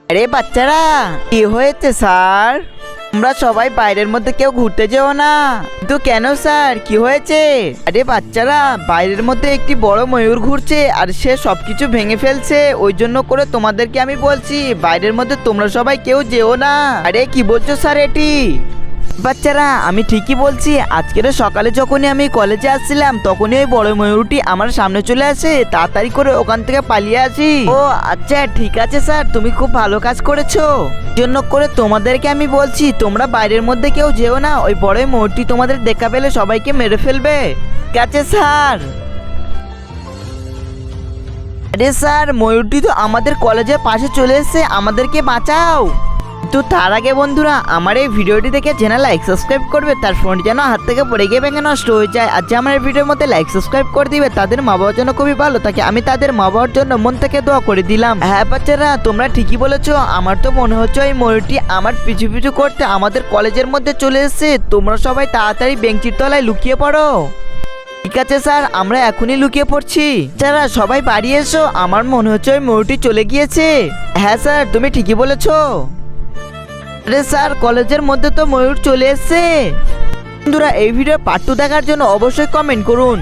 আরে বাচ্চারা, কি হয়েছে স্যার? তোমরা সবাই বাইরের মধ্যে কেউ ঘুরতে যেও না। কিন্তু কেন স্যার, কি হয়েছে? আরে বাচ্চারা, বাইরের মধ্যে একটি বড় ময়ূর ঘুরছে আর সে সবকিছু ভেঙে ফেলছে। ওই জন্য করে তোমাদেরকে আমি বলছি বাইরের মধ্যে তোমরা সবাই কেউ যেও না। আরে কি বলছো স্যার এটি? বাচ্চারা, আমি ঠিকই বলছি। আজকের সকালে যখনই আমি কলেজে আসছিলাম তখনই ওই বড় ময়ূরটি আমার সামনে চলে আসে। তাড়াতাড়ি করে ওখান থেকে পালিয়ে আসি। ও আচ্ছা, ঠিক আছে স্যার, তুমি খুব ভালো কাজ করেছো। জন্য করে তোমাদেরকে আমি বলছি তোমরা বাইরের মধ্যে কেউ যেও না। ওই বড় ময়ূরটি তোমাদের দেখা পেলে সবাইকে মেরে ফেলবে। ঠিক আছে স্যার। আরে স্যার, ময়ূরটি তো আমাদের কলেজের পাশে চলে এসেছে, আমাদেরকে বাঁচাও। তো তার আগে বন্ধুরা, আমার এই ভিডিওটি দেখে চ্যানেল লাইক সাবস্ক্রাইব করবে, তার ফোনটি যেন হাত থেকে পড়ে গিয়ে ভেঙে নষ্ট হয়ে যায়। আর যে আমার এই ভিডিওর মধ্যে লাইক সাবস্ক্রাইব করে দিবে তাদের মা বাবার জন্য খুবই ভালো থাকে। আমি তাদের মা বাবার জন্য মন থেকে দোয়া করে দিলাম। হ্যাঁ বাচ্চারা, তোমরা ঠিকই বলেছো। আমার তো মনে হচ্ছে ওই ময়ূরটি আমার পিছু পিছু করতে আমাদের কলেজের মধ্যে চলে এসেছে। তোমরা সবাই তাড়াতাড়ি বেঞ্চির তলায় লুকিয়ে পড়ো। ঠিক আছে স্যার, আমরা এখনই লুকিয়ে পড়ছি। যারা সবাই বাড়ি এসো, আমার মনে হচ্ছে ওই ময়ূরটি চলে গিয়েছে। হ্যাঁ স্যার, তুমি ঠিকই বলেছো। আরে স্যার, কলেজের মধ্যে তো ময়ূর চলে এসেছে। বন্ধুরা, এই ভিডিও পার্ট 2 দেখার জন্য অবশ্যই কমেন্ট করুন।